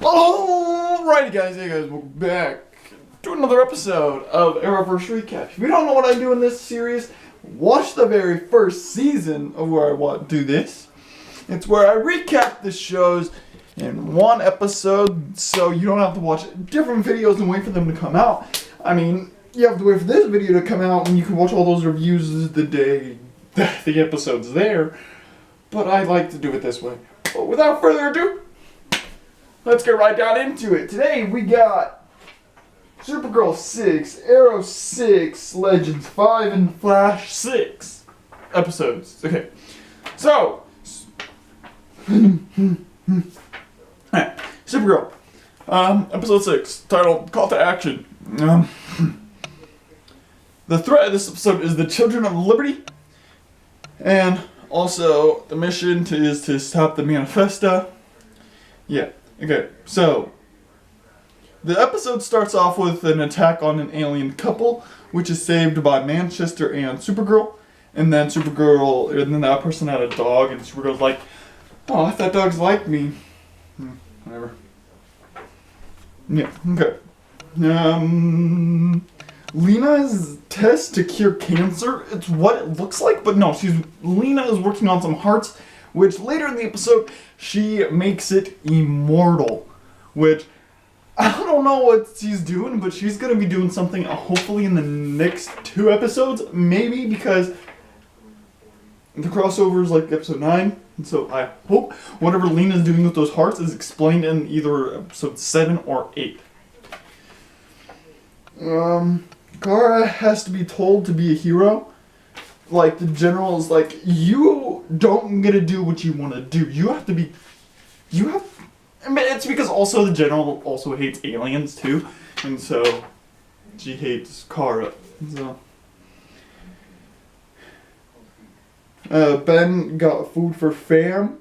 Alrighty guys, hey guys, welcome back to another episode of Arrowverss Recap. If you don't know what I do in this series, watch the very first season of where I do this. It's where I recap the shows in one episode, so you don't have to watch different videos and wait for them to come out. I mean, you have to wait for this video to come out and you can watch all those reviews the day that the episode's there. But I like to do it this way. But without further ado, let's get right down into it. Today we got Supergirl 6, Arrow 6, Legends 5, and Flash 6 episodes. Okay, so alright, Supergirl, episode 6, titled Call to Action. The threat of this episode is the Children of Liberty, and also the mission is to stop the Manifesta. Yeah. Okay, so the episode starts off with an attack on an alien couple, which is saved by Manchester and Supergirl. And then that person had a dog, and Supergirl's like, "Oh, I thought dogs liked me." Whatever. Yeah, okay. Lena's test to cure cancer, it's what it looks like, but no, Lena is working on some hearts, which later in the episode, she makes it immortal, which I don't know what she's doing, but she's going to be doing something hopefully in the next 2 episodes, maybe, because the crossover is like episode 9, and so I hope whatever Lena's doing with those hearts is explained in either episode 7 or 8. Kara has to be told to be a hero. Like, the general is like, you don't get to do what you want to do. I mean, it's because also the general also hates aliens too. And so, she hates Kara. So. Ben got food for fam.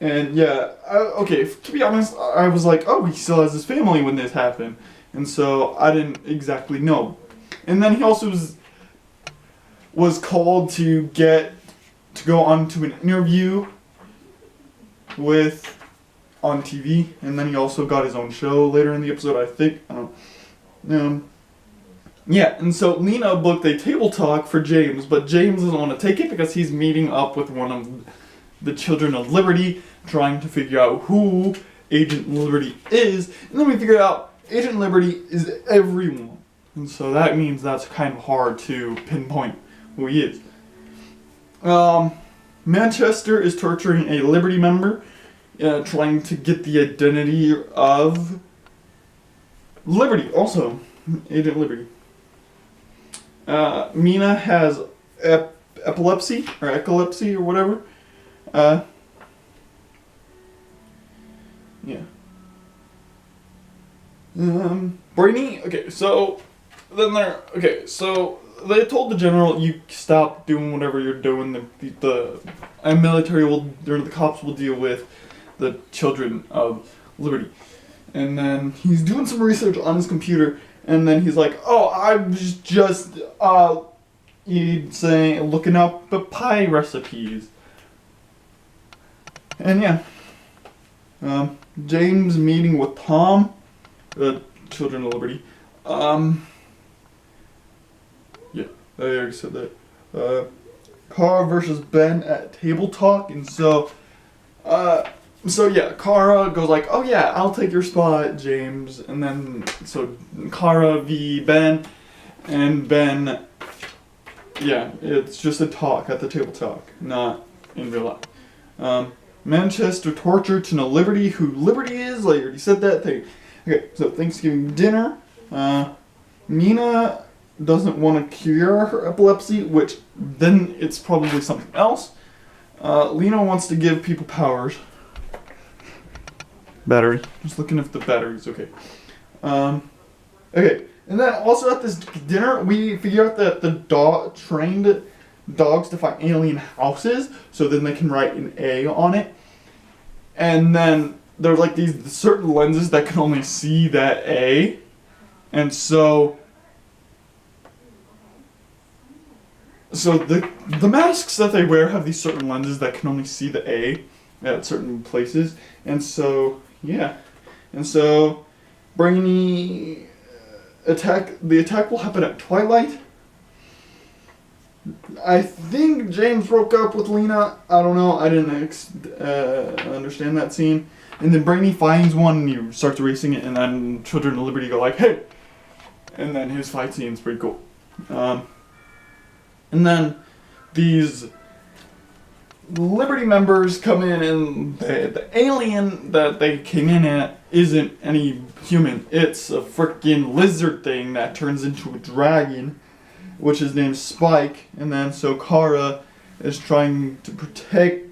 And yeah, okay, to be honest, I was like, oh, he still has his family when this happened. And so, I didn't exactly know. And then he also was called to go on to an interview on TV, and then he also got his own show later in the episode, I think. I don't know. Yeah, and so Lena booked a table talk for James, but James doesn't want to take it because he's meeting up with one of the Children of Liberty, trying to figure out who Agent Liberty is, and then we figure out Agent Liberty is everyone. And so that means that's kind of hard to pinpoint who he is. Manchester is torturing a Liberty member, trying to get the identity of Liberty, also Agent Liberty. Mina has epilepsy or whatever. Yeah. Brainy. Okay, so they told the general, you stop doing whatever you're doing. The military or the cops will deal with the Children of Liberty. And then he's doing some research on his computer, and then he's like, oh, I was just looking up the pie recipes. And yeah. James meeting with Tom, the Children of Liberty. Yeah, I already said that. Kara versus Ben at table talk, and so yeah, Kara goes like, oh yeah, I'll take your spot, James, and then, so Kara v. Ben, and Ben, yeah, it's just a talk at the table talk, not in real life. Manchester torture to know Liberty, who Liberty is, I already said that thing. Okay, so Thanksgiving dinner, Mina doesn't want to cure her epilepsy, which then it's probably something else. Lena wants to give people powers. Battery. Just looking if the battery's okay. Okay, and then also at this dinner, we figure out that the trained dogs to find alien houses, so then they can write an A on it. And then there's like these certain lenses that can only see that A. And so the masks that they wear have these certain lenses that can only see the A at certain places. And so, yeah. And so, Brainy the attack will happen at twilight. I think James broke up with Lena. I don't know. I didn't understand that scene. And then Brainy finds one and he starts racing it, and then Children of Liberty go like, "Hey!" And then his fight scene's pretty cool. And then these Liberty members come in, and the alien that they came in at isn't any human. It's a freaking lizard thing that turns into a dragon, which is named Spike. And then so Kara is trying to protect...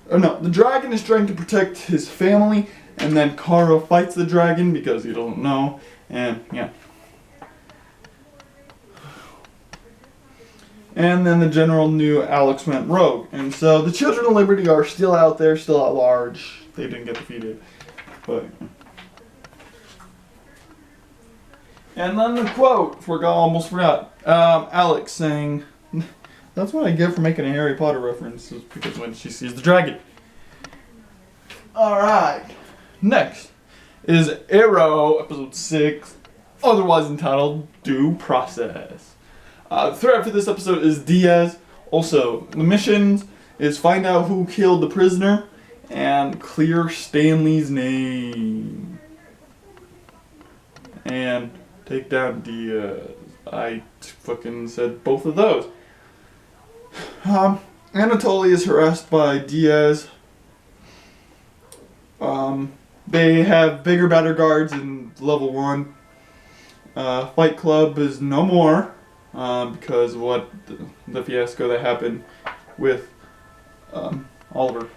the dragon is trying to protect his family, and then Kara fights the dragon because he doesn't know, and yeah. And then the general knew Alex went rogue. And so the Children of Liberty are still out there, still at large. They didn't get defeated. But. And then the quote, almost forgot. Alex saying, "That's what I get for making a Harry Potter reference," is because when she sees the dragon. Alright. Next is Arrow, episode 6, otherwise entitled Due Process. The threat for this episode is Diaz. Also, the missions is find out who killed the prisoner and clear Stanley's name. And take down Diaz. I fucking said both of those. Anatoly is harassed by Diaz. They have bigger, better guards in level 1. Fight Club is no more. Because what the fiasco that happened with Oliver.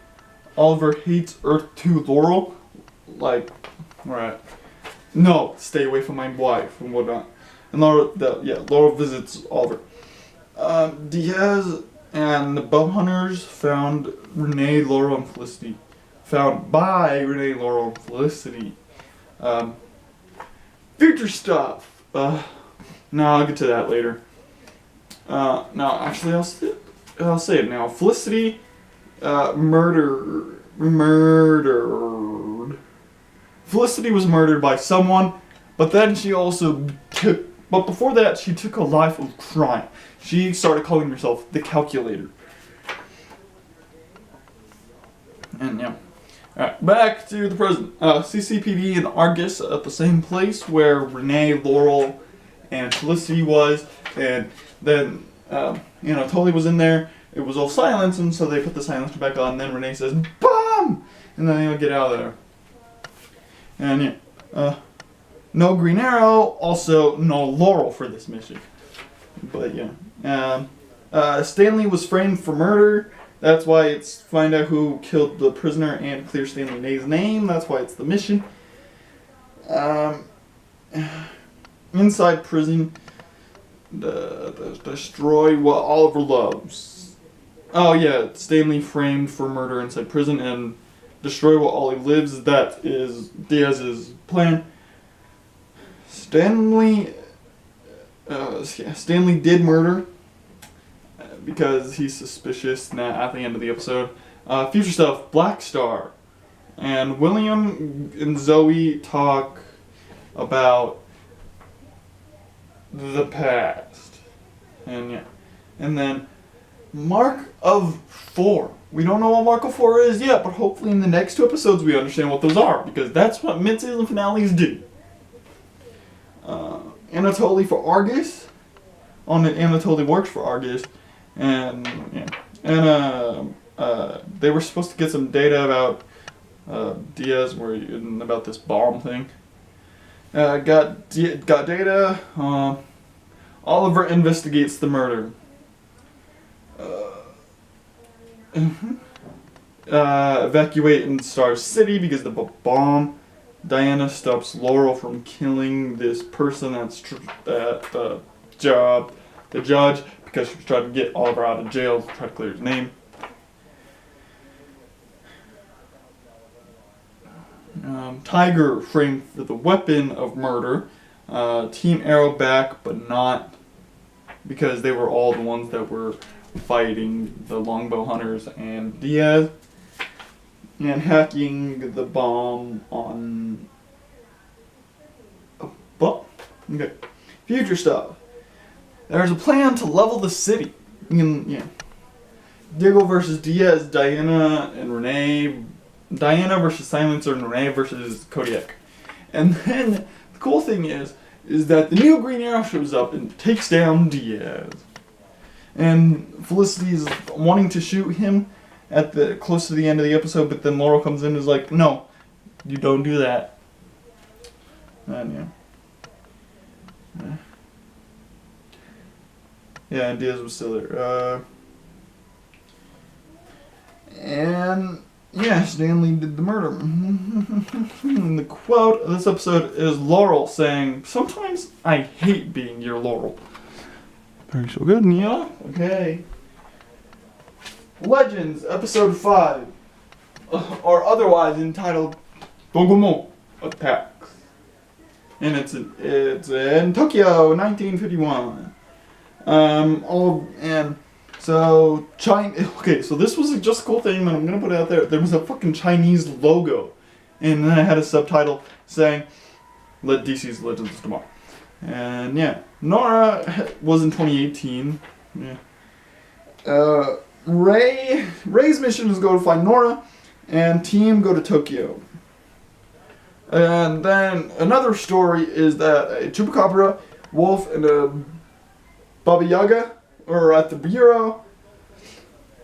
Oliver hates Earth 2 Laurel. Like, right. No, stay away from my wife and whatnot. And Laurel visits Oliver. Diaz and the bow hunters found Renee, Laurel, and Felicity. Found by Renee, Laurel, and Felicity. Future stuff. No, I'll get to that later. No, actually, I'll say it now. Felicity, murdered. Felicity was murdered by someone, but then she also but before that, she took a life of crime. She started calling herself the Calculator. And yeah. Alright, back to the present. CCPD and Argus at the same place where Renee, Laurel, and Felicity was, and then Totally was in there. It was all silence, and so they put the silencer back on. And then Renee says, "Bomb!" And then they'll get out of there. And yeah, no Green Arrow, also no Laurel for this mission. But yeah, Stanley was framed for murder. That's why it's find out who killed the prisoner and clear Stanley's name. That's why it's the mission. Inside prison, destroy what Oliver loves. Oh yeah, Stanley framed for murder inside prison and destroy what Ollie lives. That is Diaz's plan. Stanley did murder because he's suspicious at the end of the episode. Future stuff, Black Star. And William and Zoe talk about the past. And yeah. And then Mark of 4. We don't know what Mark of 4 is yet, but hopefully in the next 2 episodes we understand what those are, because that's what mid-season finales do. Anatoly for Argus. Anatoly works for Argus. And yeah. And they were supposed to get some data about Diaz, about this bomb thing. Got data. Oliver investigates the murder. Evacuate in Star City because of the bomb. Diana stops Laurel from killing this person at the judge, because she was trying to get Oliver out of jail to try to clear his name. Tiger framed for the weapon of murder. Team Arrow back, but not because they were all the ones that were fighting the longbow hunters and Diaz. And hacking the bomb on Okay. Future stuff. There's a plan to level the city. Yeah. Diggle versus Diaz, Diana and Renee. Diana versus Silencer and Renee versus Kodiak. And then the cool thing is that the new Green Arrow shows up and takes down Diaz. And Felicity's wanting to shoot him at the close to the end of the episode, but then Laurel comes in and is like, no, you don't do that. And yeah, Diaz was still there. And yeah, Stanley did the murder. And the quote of this episode is Laurel saying, "Sometimes I hate being your Laurel." Very so good, Nia. Okay. Legends, episode 5, or otherwise entitled Dogomo Attacks. And it's in Tokyo, 1951. So this was just a cool thing, and I'm gonna put it out there. There was a fucking Chinese logo, and then I had a subtitle saying, "Let DC's Legends tomorrow." And yeah, Nora was in 2018. Yeah. Ray's mission is to go to find Nora, and team go to Tokyo. And then another story is that a Chupacabra, Wolf, and a Baba Yaga are at the bureau.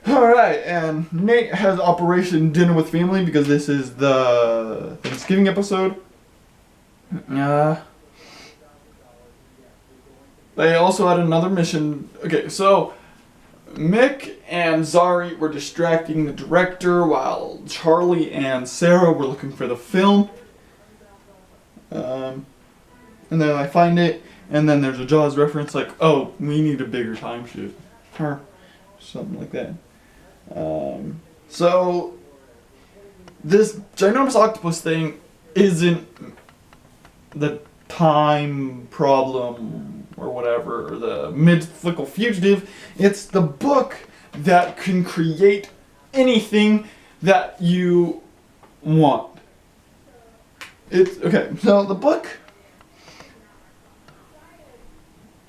Alright, and Nate has Operation Dinner with Family because this is the Thanksgiving episode. They also had another mission. Okay, so Mick and Zari were distracting the director while Charlie and Sarah were looking for the film. And then I find it, and then there's a Jaws reference like, oh, we need a bigger time shoot. Or something like that. So this ginormous octopus thing isn't the time problem or whatever, or the mythical fugitive. It's the book that can create anything that you want. It's okay. So the book.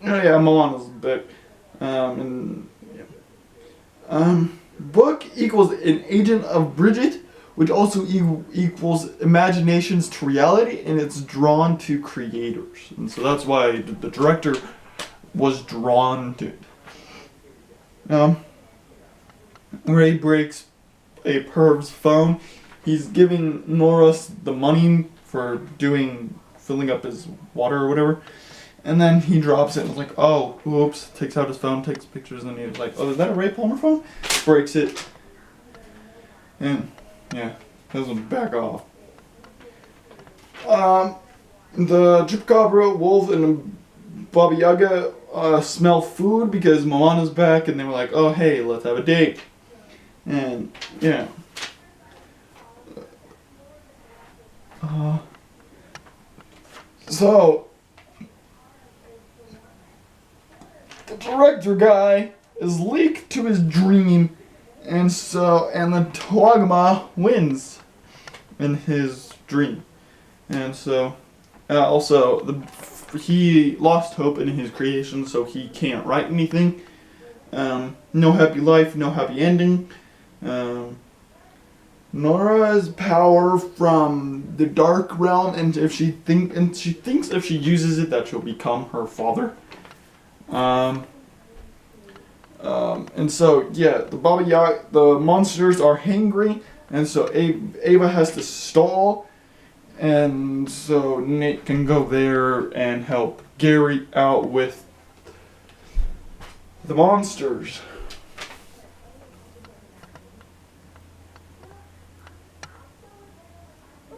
Oh yeah, Moana's book. Book equals an agent of Bridget, which also equals imaginations to reality, and it's drawn to creators. And so that's why the director was drawn to it. Ray breaks a perv's phone. He's giving Norris the money for filling up his water or whatever. And then he drops it and is like, oh, whoops, takes out his phone, takes pictures, and he's like, oh, is that a Ray Palmer phone? Breaks it. And, yeah, doesn't back off. The Chupacabra, Wolf, and Baba Yaga smell food because Moana's back, and they were like, oh, hey, let's have a date. And, yeah. So the director guy is leaked to his dream, and the Tawagama wins in his dream. And so he lost hope in his creation, so he can't write anything. No happy life, no happy ending. Nora's power from the dark realm, and she thinks if she uses it that she'll become her father. And so yeah, the monsters are hangry, and so Ava has to stall, and so Nate can go there and help Gary out with the monsters.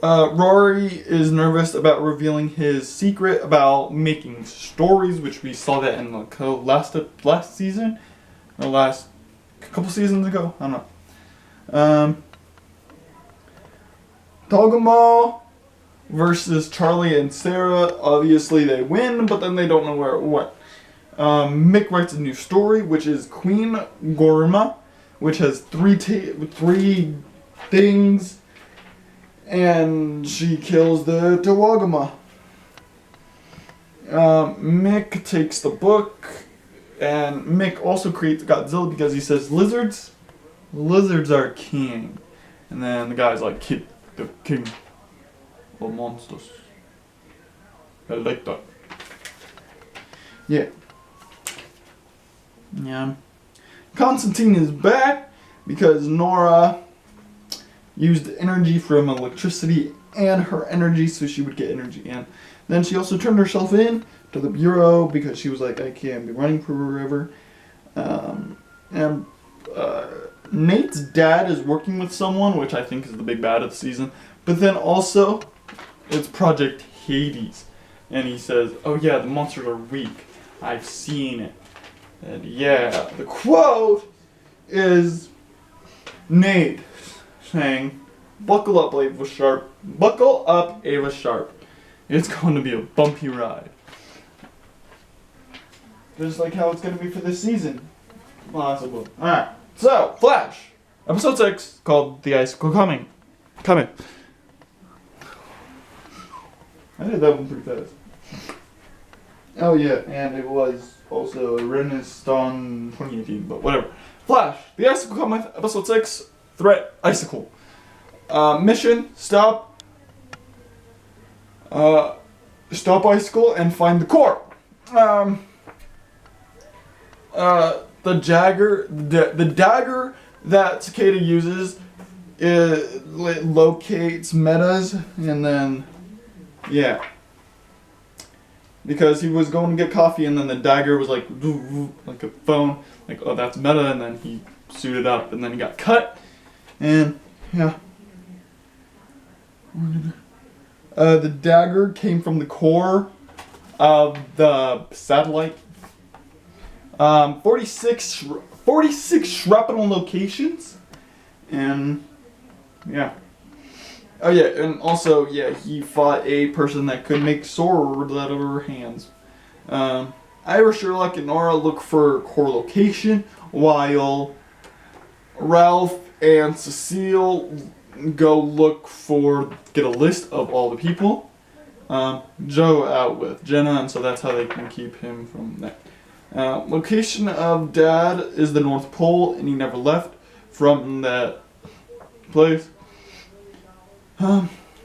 Rory is nervous about revealing his secret about making stories, which we saw that in the last season, or last couple seasons ago. I don't know. Togamo versus Charlie and Sarah. Obviously they win, but then they don't know where or what. Mick writes a new story, which is Queen Gorma, which has three things. And she kills the Tawagama. Mick takes the book, and Mick also creates Godzilla because he says lizards are king. And then the guy's like, the king of monsters. I like that. Yeah. Yeah. Constantine is back because Nora used energy from electricity and her energy so she would get energy. And then she also turned herself in to the Bureau because she was like, I can't be running forever. Nate's dad is working with someone, which I think is the big bad of the season. But then also, it's Project Hades. And he says, oh yeah, the monsters are weak. I've seen it. And yeah, the quote is Nate saying, buckle up, Ava Sharp. Buckle up, Ava Sharp. It's going to be a bumpy ride. Just like how it's going to be for this season. Possible. Alright, so, Flash. Episode 6, called The Icicle Coming. I did that one pretty fast. Oh yeah, and it was also a Renaissance 2018, but whatever. Flash, The Icicle Coming, Episode 6, Threat, Icicle. Mission, stop Icicle and find the core. The dagger that Cicada uses, it locates metas, and then, yeah. Because he was going to get coffee, and then the dagger was like a phone, like, oh, that's meta, and then he suited up, and then he got cut, and, yeah. The dagger came from the core of the satellite. 46 shrapnel locations, and yeah. Oh yeah, and also, yeah, he fought a person that could make swords out of her hands. Ira, Sherlock, and Nora look for core location, while Ralph and Cecile get a list of all the people. Joe out with Jenna, and so that's how they can keep him from that. Location of Dad is the North Pole, and he never left from that place.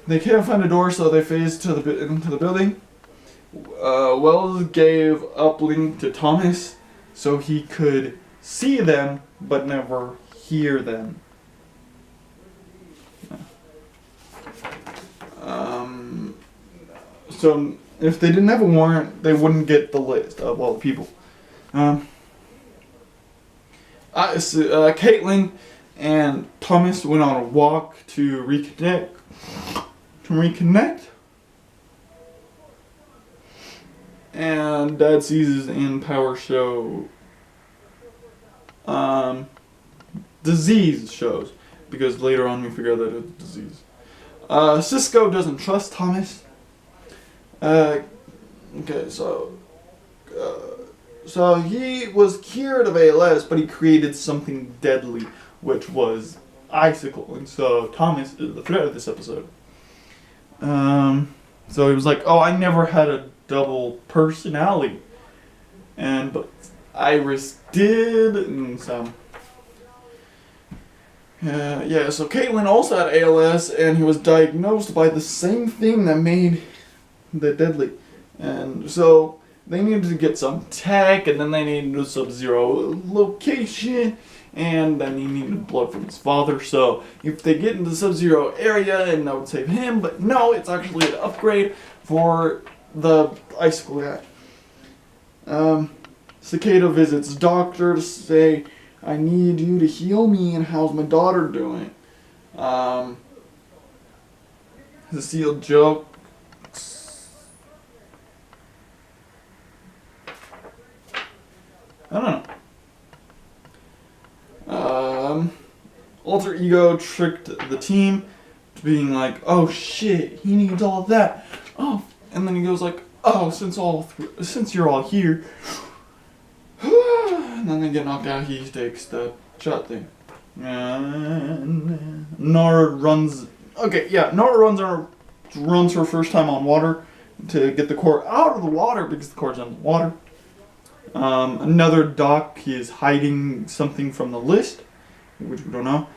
They can't find a door, so they phase into the building. Wells gave uplink to Tomas so he could see them, but never hear them. So if they didn't have a warrant, they wouldn't get the list of all the people. Caitlin and Thomas went on a walk to reconnect. And Dad seizes in Power Show disease shows, because later on we figure out that it's disease. Cisco doesn't trust Thomas. Okay, so he was cured of ALS, but he created something deadly, which was Icicle, and so Thomas is the threat of this episode. So he was like, oh, I never had a double personality, but Iris did, and so so Caitlin also had ALS, and he was diagnosed by the same thing that made the deadly, and so they needed to get some tech, and then they needed a Sub-Zero location, and then he needed blood from his father. So if they get into the Sub-Zero area, and that would save him, but no, it's actually an upgrade for the Icicle guy. Cicada visits doctor to say, I need you to heal me, and how's my daughter doing? Cecile jokes. I don't know. Alter Ego tricked the team to being like, oh shit, he needs all of that. Oh, and then he goes like, oh, since you're all here. And then they get knocked out, he takes the shot thing. And Nora runs. Okay, yeah, Nora runs her first time on water, to get the core out of the water because the core's underwater. Another Doc is hiding something from the list, which we don't know.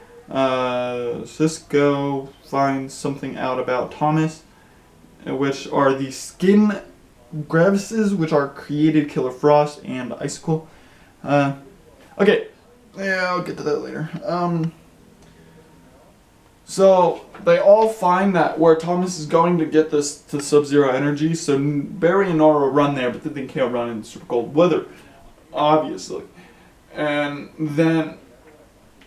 Cisco finds something out about Tomas, which are the skin crevices, which are created Killer Frost and Icicle. Okay, yeah, I'll get to that later. So they all find that where Tomas is going to get this to Sub-Zero energy, so Barry and Nora run there, but then they can't run in super cold weather, obviously. And then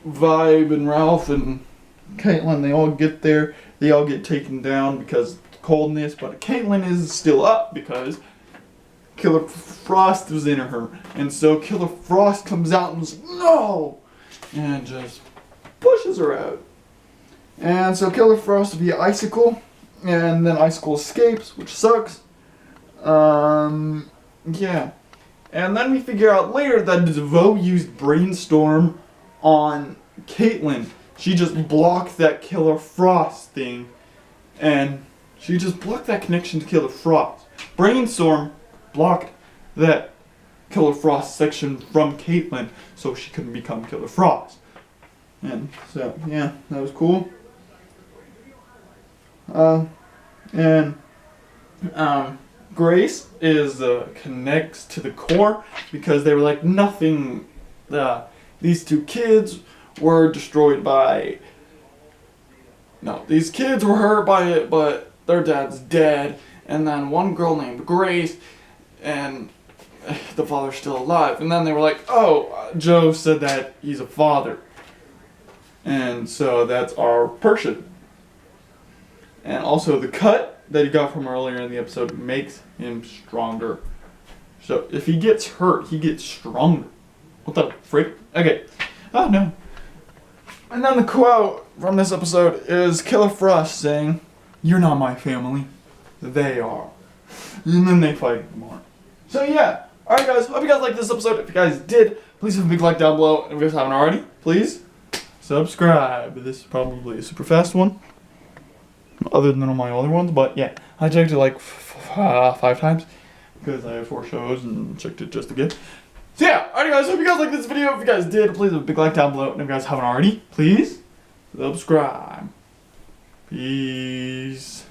Vibe and Ralph and Caitlin, they all get there. They all get taken down because of the coldness, but Caitlin is still up because Killer Frost was in her. And so Killer Frost comes out and is like, no! And just pushes her out. And so Killer Frost via Icicle, and then Icicle escapes, which sucks. Yeah. And then we figure out later that DeVoe used Brainstorm on Caitlin. She just blocked that Killer Frost thing, and she just blocked that connection to Killer Frost. Brainstorm blocked that Killer Frost section from Caitlin, so she couldn't become Killer Frost. And so, yeah, that was cool. Grace is connects to the core because they were like nothing. These two kids were destroyed by. No, these kids were hurt by it, but their dad's dead. And then one girl named Grace, and the father's still alive. And then they were like, oh, Joe said that he's a father, and so that's our person. And also the cut that he got from earlier in the episode makes him stronger. So if he gets hurt, he gets stronger. What the frick? Okay. Oh no. And then the quote from this episode is Killer Frost saying, "You're not my family. They are." And then they fight more. So yeah. Alright guys, hope you guys liked this episode. If you guys did, please leave a big like down below. And if you guys haven't already, please subscribe. This is probably a super fast one, other than all my other ones, but yeah, I checked it like 5 times because I have 4 shows and checked it just again. So yeah, alright guys, hope you guys liked this video. If you guys did, please leave a big like down below, and if you guys haven't already, please subscribe. Peace.